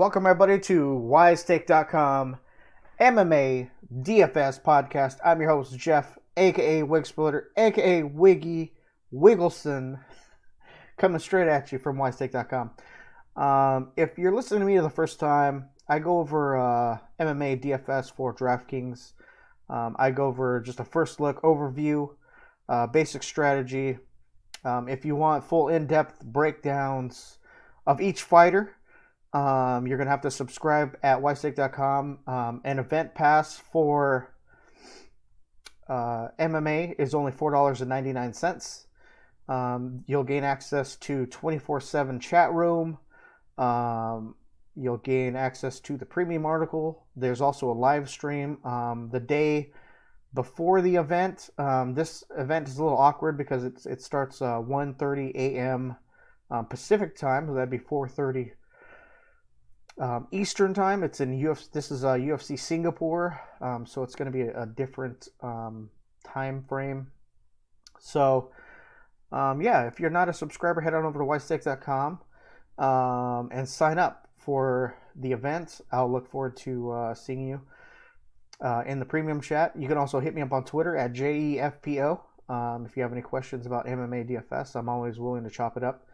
Welcome everybody to wisestake.com MMA DFS podcast. I'm your host Jeff, aka Wigspitter, aka Wiggy Wiggleson, coming straight at you from wisestake.com. If you're listening to me for the first time, I go over MMA DFS for DraftKings. I go over just a first look overview, basic strategy. If you want full in-depth breakdowns of each fighter, you're going to have to subscribe at wisestake.com. An event pass for MMA is only $4.99. You'll gain access to 24/7 chat room. You'll gain access to the premium article. There's also a live stream the day before the event. This event is a little awkward because it starts 1:30 a.m. Pacific time, so that'd be 4:30 Eastern time. It's in UFC. This is UFC Singapore, so it's going to be a different time frame. So, yeah, if you're not a subscriber, head on over to wisestake.com and sign up for the event. I'll look forward to seeing you in the premium chat. You can also hit me up on Twitter at JEFPO. If you have any questions about MMA DFS, I'm always willing to chop it up.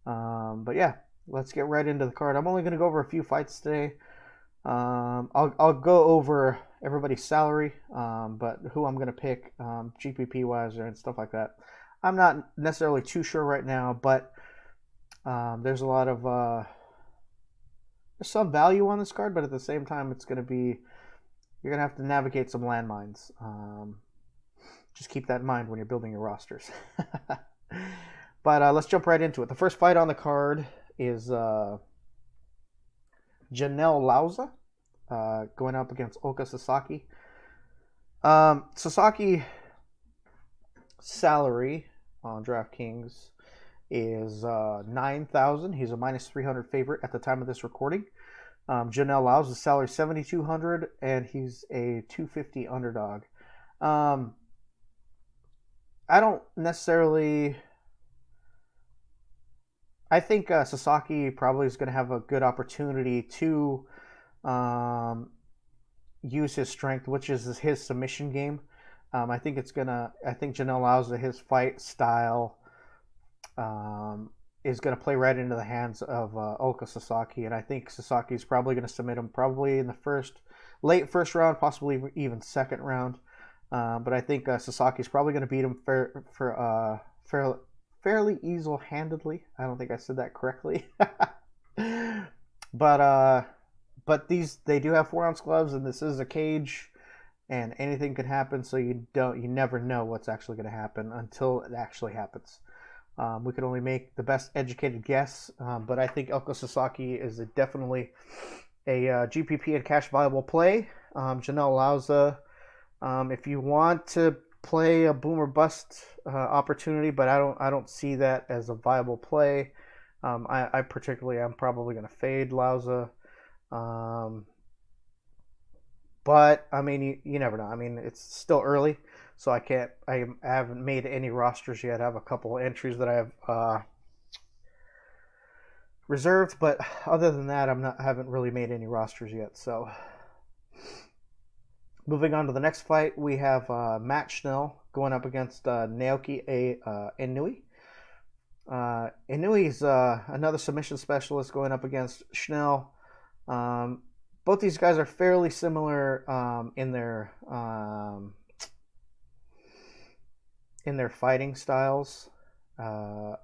But yeah, let's get right into the card. I'm only going to go over a few fights today. I'll go over everybody's salary, but who I'm going to pick GPP wise and stuff like that, I'm not necessarily too sure right now. But there's a lot of there's some value on this card, but at the same time, it's going to be, you're going to have to navigate some landmines. Just keep that in mind when you're building your rosters. But let's jump right into it. The first fight on the card is Janelle Olasa going up against Sasaki. Sasaki salary on DraftKings is $9,000. He's a minus 300 favorite at the time of this recording. Janelle Olasa's salary is $7,200, and he's a 250 underdog. I don't necessarily. I think Sasaki probably is going to have a good opportunity to use his strength, which is his submission game. I think Janelle Olasa, his fight style, is going to play right into the hands of Sasaki, and I think Sasaki is probably going to submit him probably in the late first round, possibly even second round. But I think Sasaki is probably going to beat him fairly easily-handedly. I don't think I said that correctly. But they do have 4-ounce gloves, and this is a cage, and anything could happen. So you never know what's actually going to happen until it actually happens. We can only make the best educated guess, but I think Sasaki is definitely a GPP and cash viable play. Janelle Olasa, if you want to play a boom or bust opportunity, but I don't see that as a viable play. I'm probably going to fade Olasa. But I mean, you never know. I mean, it's still early, so I haven't made any rosters yet. I have a couple of entries that I have reserved, but other than that, I haven't really made any rosters yet. So moving on to the next fight, we have Snell going up against Naoki Inoue. Inoue's another submission specialist going up against Snell. Both these guys are fairly similar in their fighting styles. I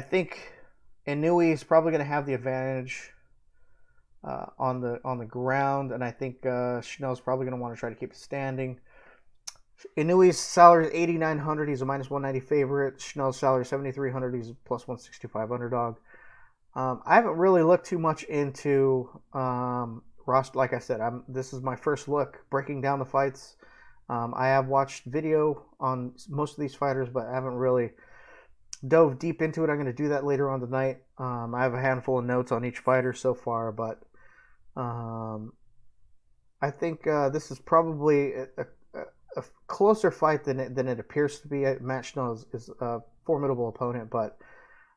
think Inoue is probably going to have the advantage on the ground, and I think Snell's probably going to want to try to keep it standing. Inoue's salary is $8,900. He's a minus 190 favorite. Snell's salary is $7,300. He's a plus 165 underdog. I haven't really looked too much into roster. Like I said, this is my first look breaking down the fights. I have watched video on most of these fighters, but I haven't really dove deep into it. I'm going to do that later on tonight. I have a handful of notes on each fighter so far, but I think this is probably a closer fight than it appears to be. Matt Snell is a formidable opponent, but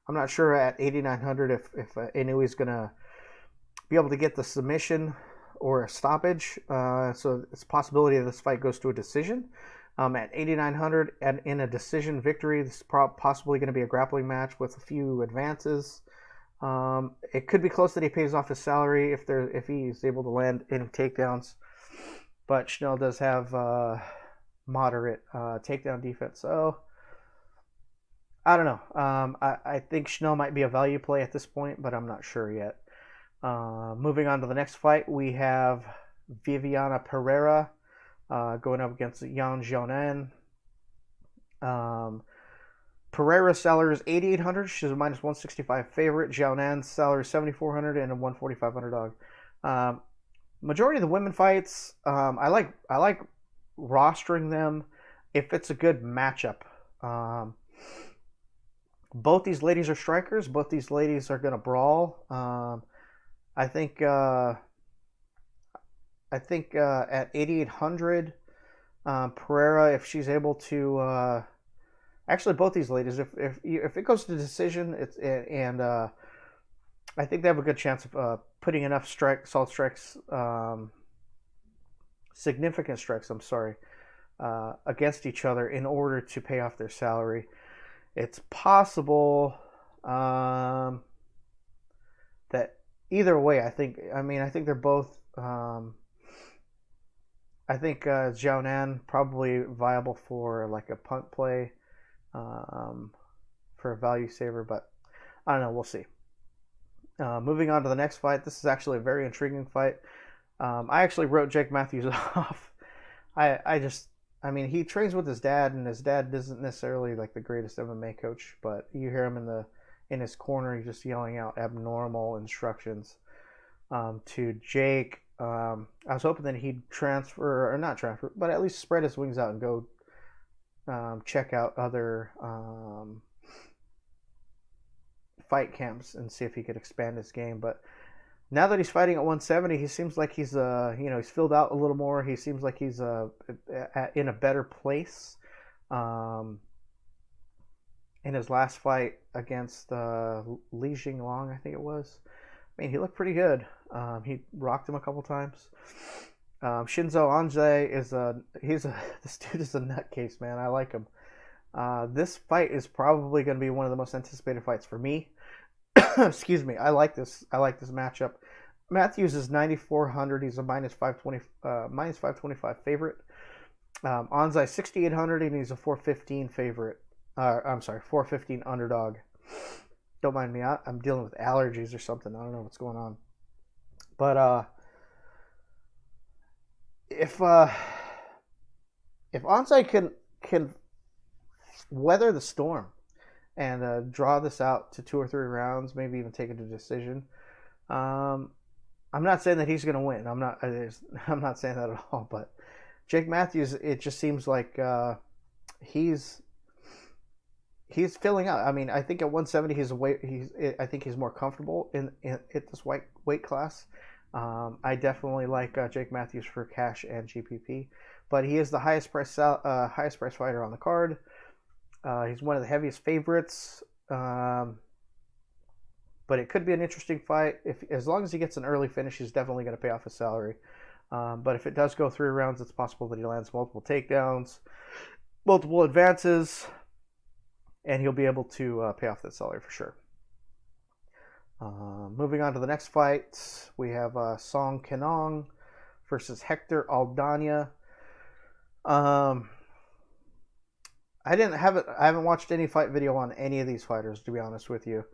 I'm not sure at 8,900 if Inouye's going to be able to get the submission or a stoppage. So it's a possibility that this fight goes to a decision. At 8,900 and in a decision victory, this is possibly going to be a grappling match with a few advances. It could be close that he pays off his salary if he's able to land any takedowns. But Schnell does have moderate takedown defense. So I don't know. I think Schnell might be a value play at this point, but I'm not sure yet. Moving on to the next fight, we have Viviana Pereira going up against Yan Xiaonan. Pereira's salary is 8,800. She's a minus 165 favorite. Xiaonan's salary is 7,400 and a 145 underdog. Majority of the women fights, I like rostering them if it's a good matchup. Both these ladies are strikers. Both these ladies are going to brawl. I think at 8,800, Pereira, if she's able to, actually both these ladies, if it goes to decision, I think they have a good chance of putting enough solid strikes, significant strikes. I'm sorry, against each other in order to pay off their salary. It's possible that either way, I think they're both. I think Xiaonan probably viable for like a punt play, for a value saver, but I don't know. We'll see. Moving on to the next fight. This is actually a very intriguing fight. I actually wrote Jake Matthews off. He trains with his dad, and his dad isn't necessarily like the greatest MMA coach, but you hear him in his corner, he's just yelling out abnormal instructions to Jake. I was hoping that he'd not transfer, but at least spread his wings out and go check out other fight camps and see if he could expand his game. But now that he's fighting at 170, he seems like he's he's filled out a little more. He seems like he's in a better place. In his last fight against Li Jinglong, I think it was. He looked pretty good. He rocked him a couple times. Shinzo Anze this dude is a nutcase, man. I like him. This fight is probably going to be one of the most anticipated fights for me. Excuse me. I like this matchup. Matthews is 9,400. He's a minus 525 favorite. Anze 6,800 and he's a 415 favorite. 415 underdog. Don't mind me. I'm dealing with allergies or something. I don't know what's going on. But if Anze can weather the storm and draw this out to 2 or 3 rounds, maybe even take it to decision, I'm not saying that he's going to win. I'm not saying that at all. But Jake Matthews, it just seems like he's filling out. I think at 170 I think he's more comfortable in at this weight class. I definitely like Jake Matthews for cash and GPP, but he is the highest price fighter on the card. He's one of the heaviest favorites, but it could be an interesting fight. As long as he gets an early finish, he's definitely going to pay off his salary. But if it does go 3 rounds, it's possible that he lands multiple takedowns, multiple advances, and he'll be able to pay off that salary for sure. Moving on to the next fight, we have Song Kenong versus Hector Aldana. I haven't watched any fight video on any of these fighters, to be honest with you.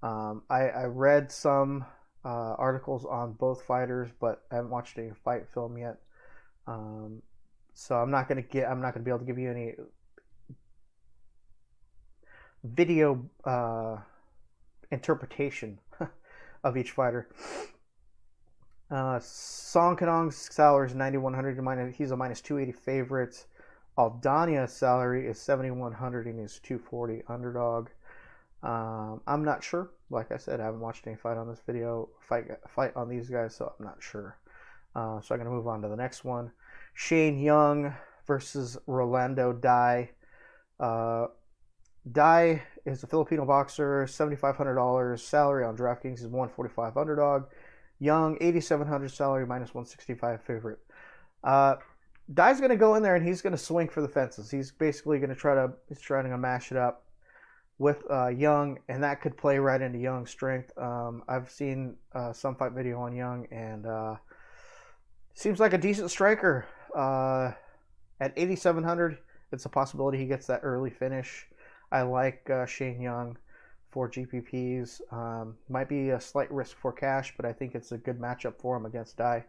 I read some articles on both fighters, but I haven't watched any fight film yet. So I'm not gonna be able to give you any video interpretation of each fighter. Song Kenong's salary is 9,100. He's a minus 280 favorite. Aldana's salary is 7,100 and he's 240 underdog. I'm not sure. Like I said, I haven't watched any fight on this video, fight on these guys, so I'm not sure. So I'm going to move on to the next one. Shane Young versus Rolando Dai. Dai is a Filipino boxer, $7,500 salary on DraftKings is 145 underdog. Young, 8,700 salary, minus 165 favorite. Dai's going to go in there and he's going to swing for the fences. He's basically going to he's trying to mash it up with Young, and that could play right into Young's strength. I've seen some fight video on Young, and seems like a decent striker. At 8,700, it's a possibility he gets that early finish. I like Shane Young for GPPs. Might be a slight risk for cash, but I think it's a good matchup for him against Dai.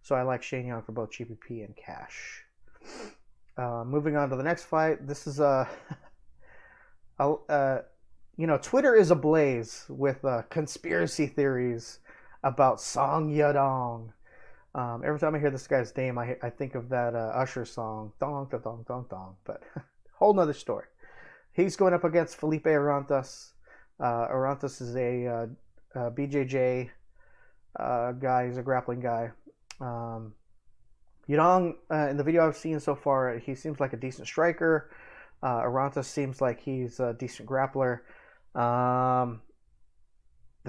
So I like Shane Young for both GPP and cash. Moving on to the next fight. This is Twitter is ablaze with conspiracy theories about Song Yadong. Every time I hear this guy's name, I think of that Usher song, dong, dong, dong, dong, dong. But whole nother story. He's going up against Felipe Aroundus. Aroundus is a BJJ guy. He's a grappling guy. Yadong, in the video I've seen so far, he seems like a decent striker. Aroundus seems like he's a decent grappler. The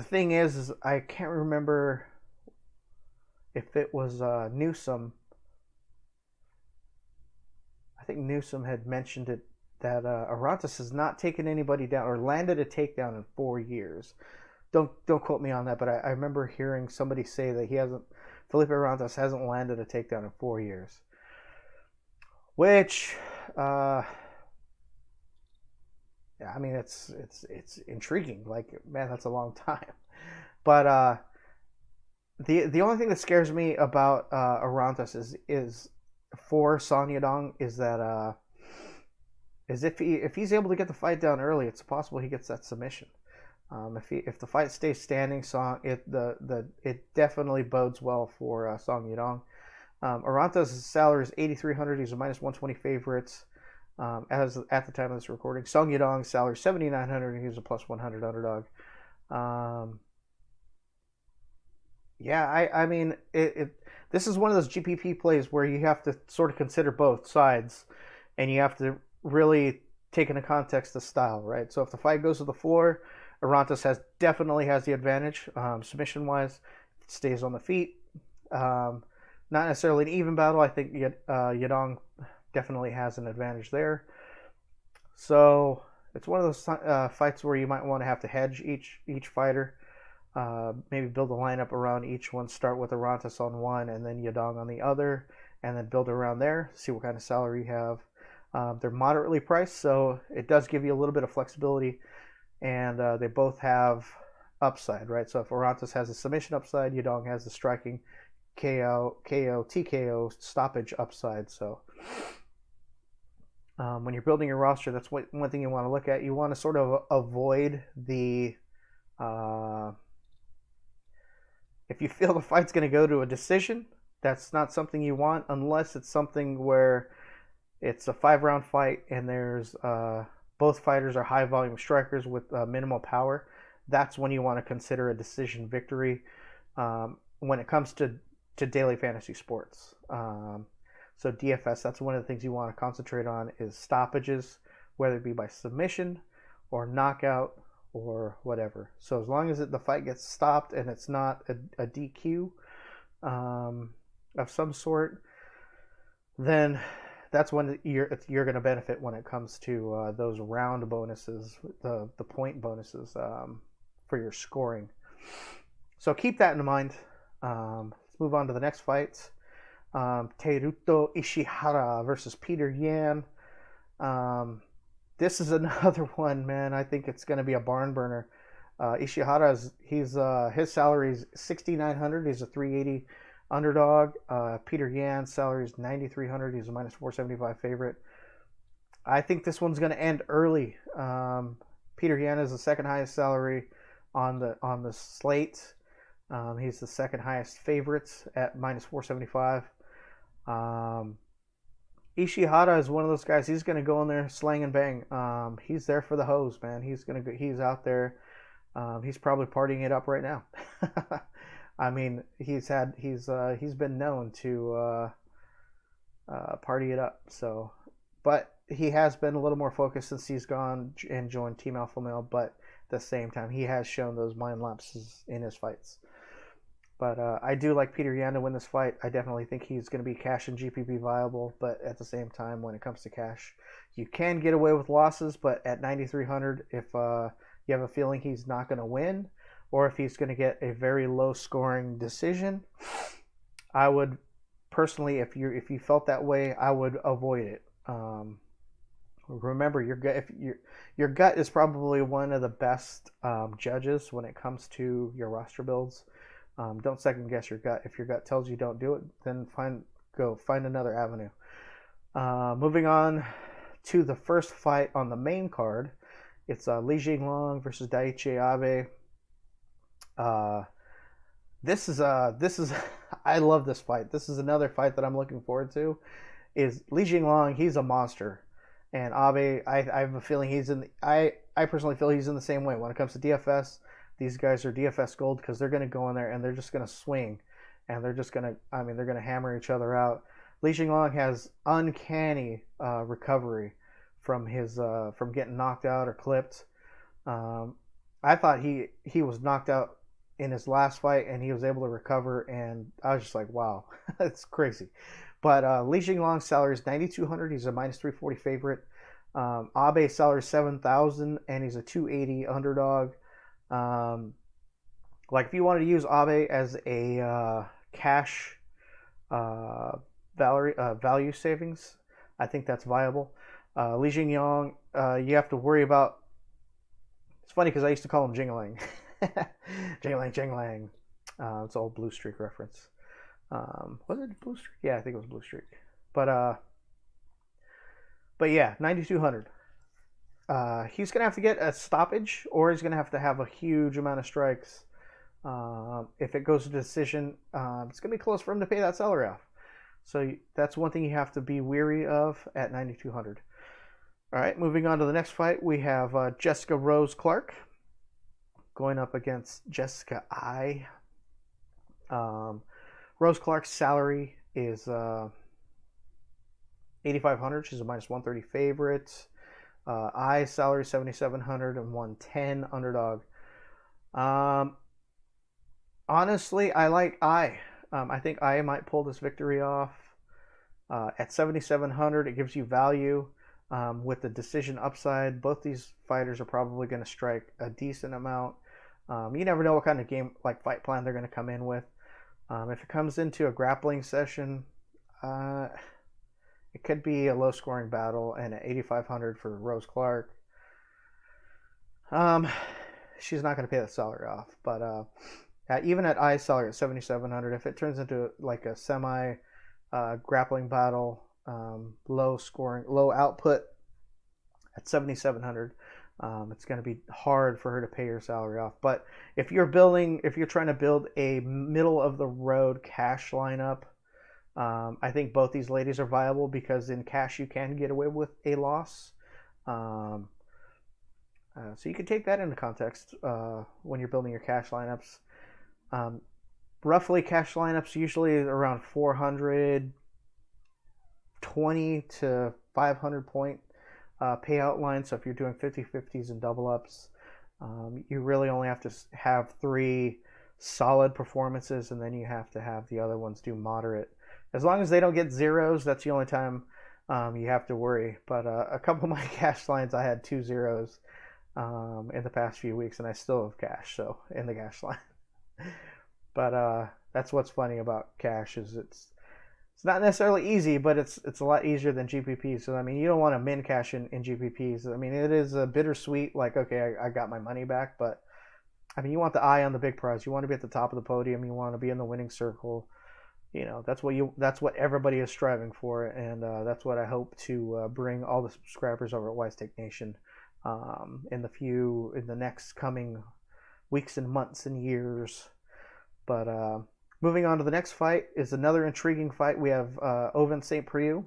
thing is I can't remember if it was Newsom. I think Newsom had mentioned it that Aroundus has not taken anybody down or landed a takedown in 4 years. Don't quote me on that, but I remember hearing somebody say that Felipe Aroundus hasn't landed a takedown in 4 years. Which, yeah, I mean, it's intriguing. Like, man, that's a long time. But the only thing that scares me about Aroundus is for Song Yadong is that is if he's able to get the fight down early, it's possible he gets that submission. If the fight stays standing, it definitely bodes well for Song Yadong. Aroundus' salary is 8,300. He's a minus 120 favorite. As at the time of this recording, Song Yadong's salary is 7,900, and he's a plus 100 underdog. Yeah, I mean, this is one of those GPP plays where you have to sort of consider both sides, and you have to really take into context the style, right? So if the fight goes to the floor, Aroundus definitely has the advantage, submission-wise. Stays on the feet. Not necessarily an even battle. I think Yadong definitely has an advantage there. So it's one of those fights where you might want to have to hedge each fighter. Maybe build a lineup around each one. Start with Aroundus on one, and then Yadong on the other, and then build around there. See what kind of salary you have. They're moderately priced, so it does give you a little bit of flexibility, and they both have upside, right? So if Aroundus has a submission upside, Yadong has the striking KO, TKO stoppage upside. So when you're building your roster, that's one thing you want to look at. You want to sort of avoid the if you feel the fight's going to go to a decision, that's not something you want unless it's something where it's a 5-round fight and there's both fighters are high volume strikers with minimal power. That's when you want to consider a decision victory when it comes to daily fantasy sports. So DFS, that's one of the things you want to concentrate on is stoppages, whether it be by submission or knockout or whatever. So as long as the fight gets stopped and it's not a DQ of some sort, then that's when you're going to benefit when it comes to those round bonuses, the point bonuses for your scoring. So keep that in mind. Let's move on to the next fight. Teruto Ishihara versus Peter Yan. This is another one, man. I think it's going to be a barn burner. Ishihara his salary is 6,900. He's a 380 underdog. Peter Yan's salary is 9,300. He's a minus 475 favorite. I think this one's going to end early. Peter Yan is the second highest salary on the slate. He's the second highest favorite at minus 475. Ishihara is one of those guys. He's going to go in there, slang and bang. He's there for the hose, man. He's out there. He's probably partying it up right now. I mean, he's been known to party it up. So but he has been a little more focused since he's gone and joined Team Alpha Male. But at the same time, he has shown those mind lapses in his fights. But I do like Peter Yan to win this fight. I definitely think he's going to be cash and GPP viable. But at the same time, when it comes to cash, you can get away with losses. But at 9,300, if you have a feeling he's not going to win, or if he's going to get a very low scoring decision, I would personally, if you felt that way, I would avoid it. Remember, your gut is probably one of the best judges when it comes to your roster builds. Don't second guess your gut. If your gut tells you don't do it, then find another avenue. Moving on to the first fight on the main card, it's Li Jinglong versus Daiichi Averii. This is I love this fight. This is another fight that I'm looking forward to. Is Li Jinglong? He's a monster, and Abe, I have a feeling he's in. I personally feel he's in the same way when it comes to DFS. These guys are DFS gold because they're going to go in there and they're just going to swing, and they're just going to. I mean, they're going to hammer each other out. Li Jinglong has uncanny recovery from his from getting knocked out or clipped. I thought he was knocked out in his last fight, and he was able to recover, and I was just like, wow, that's crazy. But Li Jinglong's salary is 9,200. He's a minus 340 favorite. Abe's salary is 7,000, and he's a 280 underdog. Like if you wanted to use Abe as a cash value savings, I think that's viable. Li Jinglong, you have to worry about. It's funny because I used to call him Jingling. Jingling. It's an old Blue Streak reference. Was it Blue Streak? Yeah, I think it was Blue Streak. But yeah, 9,200. He's gonna have to get a stoppage, or he's gonna have to have a huge amount of strikes. If it goes to decision, it's gonna be close for him to pay that salary off. So that's one thing you have to be weary of at 9,200. All right, moving on to the next fight, we have Jessica Rose Clark going up against Jessica I. Rose Clark's salary is 8,500. She's a minus 130 favorite. I's salary is 7,700 and 110 underdog. Honestly, I like I. I think I might pull this victory off. At 7,700, it gives you value. With the decision upside, both these fighters are probably going to strike a decent amount. You never know what kind of fight plan they're going to come in with. If it comes into a grappling session, it could be a low-scoring battle, and at 8,500 for Rose Clark, she's not going to pay the salary off. But even at I's salary at 7,700, if it turns into like a semi grappling battle, low scoring, low output at 7,700, it's going to be hard for her to pay her salary off. But if you're trying to build a middle of the road cash lineup, I think both these ladies are viable because in cash you can get away with a loss. So you can take that into context when you're building your cash lineups. Roughly, cash lineups usually around 420 to 500 point payout line. So if you're doing 50-50s and double ups, you really only have to have 3 solid performances, and then you have to have the other ones do moderate. As long as they don't get zeros, that's the only time you have to worry. But a couple of my cash lines, I had 2 zeros in the past few weeks, and I still have cash, so in the cash line. But that's what's funny about cash is it's not necessarily easy, but it's a lot easier than GPP. So I mean, you don't want to min cash in GPPs. I mean, it is a bittersweet. Like, okay, I got my money back, but I mean, you want the eye on the big prize. You want to be at the top of the podium. You want to be in the winning circle. You know, that's what everybody is striving for, and that's what I hope to bring all the subscribers over at Wise Take Nation in the next coming weeks and months and years. But moving on to the next fight is another intriguing fight. We have Ovince SaintPreux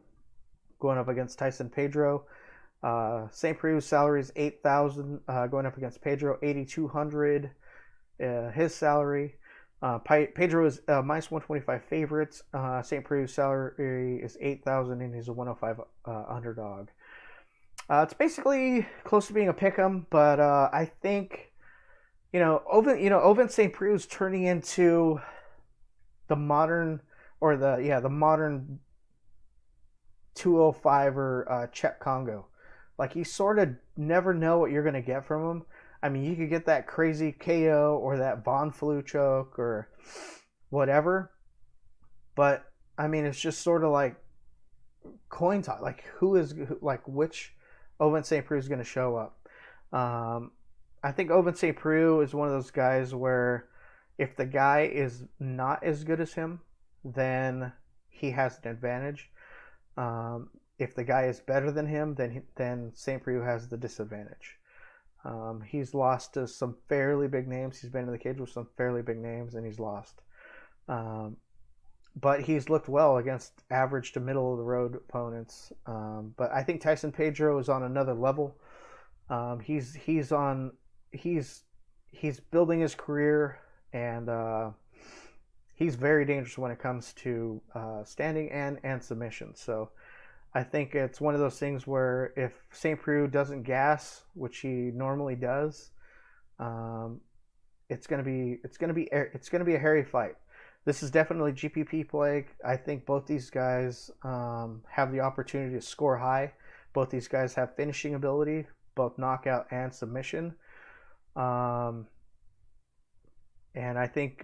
going up against Tyson Pedro. SaintPreux's salary is 8,000, going up against Pedro 8,200. His salary. Pedro is minus 125 favorites. SaintPreux salary is 8,000, and he's a 105 underdog. It's basically close to being a pick'em, but I think Ovince SaintPreux is turning into the modern the modern 205er Czech Congo. Like, you sort of never know what you're going to get from him. I mean, you could get that crazy KO or that Von Flue choke or whatever. But, I mean, it's just sort of like coin toss. Like, which Ovince SaintPreux is going to show up? I think Ovince SaintPreux is one of those guys where if the guy is not as good as him, then he has an advantage. If the guy is better than him, then SaintPreux has the disadvantage. He's lost to some fairly big names. He's been in the cage with some fairly big names, and he's lost. But he's looked well against average to middle of the road opponents. But I think Tyson Pedro is on another level. He's building his career, and he's very dangerous when it comes to standing and submission. So I think it's one of those things where if SaintPreux doesn't gas, which he normally does, it's gonna be a hairy fight. This is definitely GPP play. I think both these guys have the opportunity to score high. Both these guys have finishing ability, both knockout and submission. And I think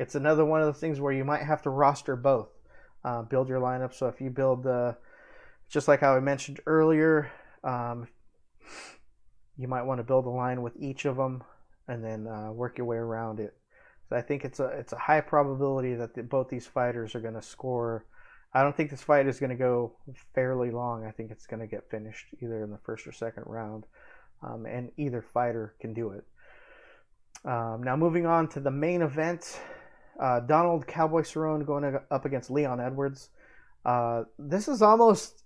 it's another one of those things where you might have to roster both. Build your lineup. So if you build, just like how I mentioned earlier, you might want to build a line with each of them and then work your way around it. So I think it's a high probability that both these fighters are going to score. I don't think this fight is going to go fairly long. I think it's going to get finished either in the first or second round, and either fighter can do it. Now moving on to the main event. Donald Cowboy Cerrone going up against Leon Edwards. This is almost,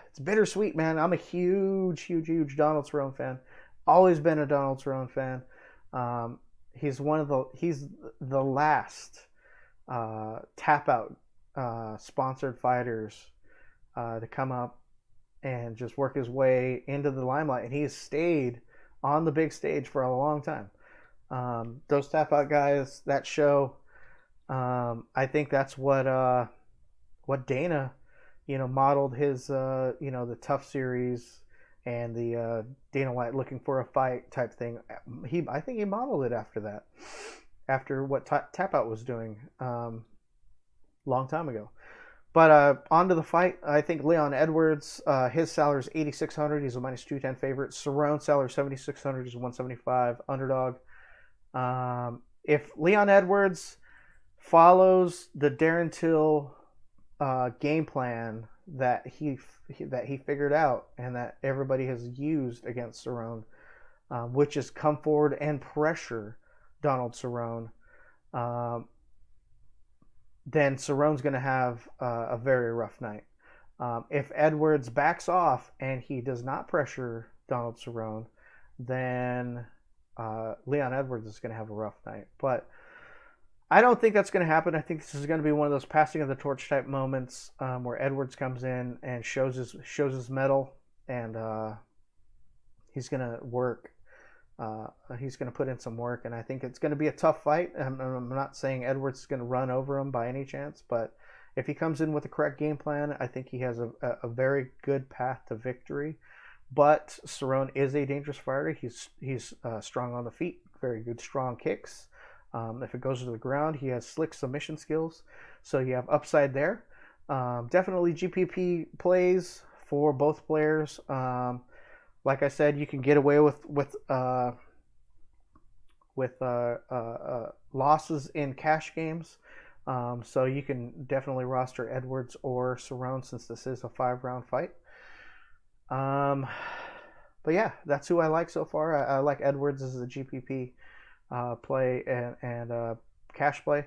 it's bittersweet, man. I'm a huge Donald Cerrone fan. Always been a Donald Cerrone fan. He's the last tap out sponsored fighters to come up and just work his way into the limelight, and he's stayed on the big stage for a long time. Those tap out guys, that show. I think that's what Dana, modeled his, the Tough series and the Dana White looking for a fight type thing. I think he modeled it after that, after what Tap Out was doing long time ago. But on to the fight. I think Leon Edwards, his salary is 8,600. He's a minus 210 favorite. Cerrone salary 7,600. He's a 175 underdog. If Leon Edwards follows the Darren Till game plan that he figured out and that everybody has used against Cerrone, which is come forward and pressure Donald Cerrone, then Cerrone's going to have a very rough night. If Edwards backs off and he does not pressure Donald Cerrone, then Leon Edwards is going to have a rough night. But I don't think that's going to happen. I think this is going to be one of those passing of the torch type moments where Edwards comes in and shows his mettle, and he's going to work. He's going to put in some work, and I think it's going to be a tough fight. I'm not saying Edwards is going to run over him by any chance, but if he comes in with the correct game plan, I think he has a very good path to victory. But Cerrone is a dangerous fighter. He's strong on the feet, very good strong kicks. If it goes to the ground, he has slick submission skills, so you have upside there. Definitely GPP plays for both players. Like I said, you can get away with losses in cash games, so you can definitely roster Edwards or Cerrone since this is a 5-round fight. But yeah, that's who I like so far. I like Edwards as a GPP play and cash play.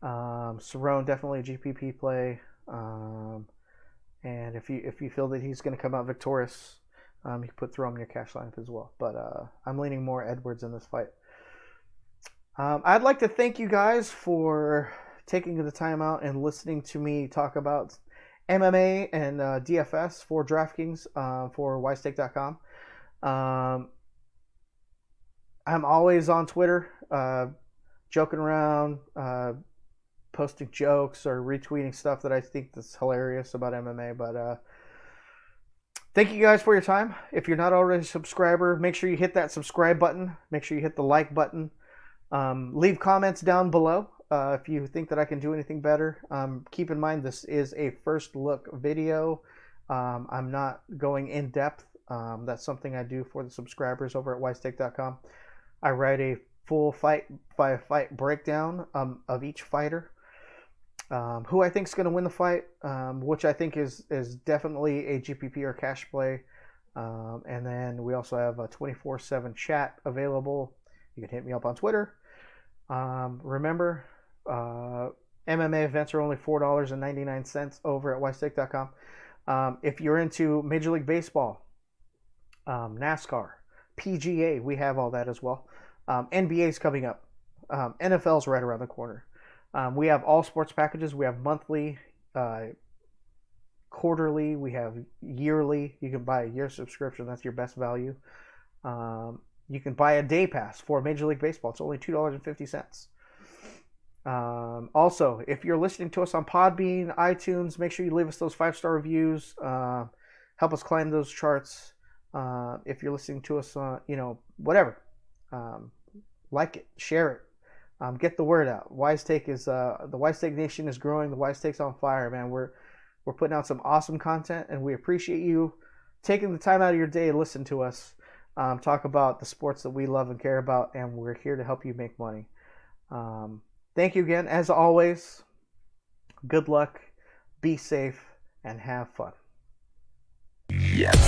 Cerrone definitely a GPP play. And if you feel that he's going to come out victorious, you can throw him in your cash lineup as well. But I'm leaning more Edwards in this fight. I'd like to thank you guys for taking the time out and listening to me talk about MMA and DFS for DraftKings for vsoka.com. I'm always on Twitter, joking around, posting jokes or retweeting stuff that I think that's hilarious about MMA. But thank you guys for your time. If you're not already a subscriber, make sure you hit that subscribe button. Make sure you hit the like button. Leave comments down below if you think that I can do anything better. Keep in mind this is a first look video. I'm not going in depth. That's something I do for the subscribers over at vsoka.com. I write a full fight by fight breakdown of each fighter, who I think is going to win the fight, which I think is definitely a GPP or cash play. And then we also have a 24/7 chat available. You can hit me up on Twitter. Remember, MMA events are only $4.99 over at vsoka.com. If you're into Major League Baseball, NASCAR, PGA, we have all that as well. NBA's coming up. NFL's right around the corner. We have all sports packages. We have monthly, quarterly, we have yearly. You can buy a year subscription. That's your best value. You can buy a day pass for Major League Baseball. It's only $2.50. Also, if you're listening to us on Podbean, iTunes, make sure you leave us those 5-star reviews. Help us climb those charts. If you're listening to us, whatever, like it, share it, get the word out. Wise Take is the Wise Take Nation is growing. The Wise Take's on fire, man. We're putting out some awesome content, and we appreciate you taking the time out of your day to listen to us talk about the sports that we love and care about, and we're here to help you make money. Thank you again, as always. Good luck, be safe, and have fun. Yes.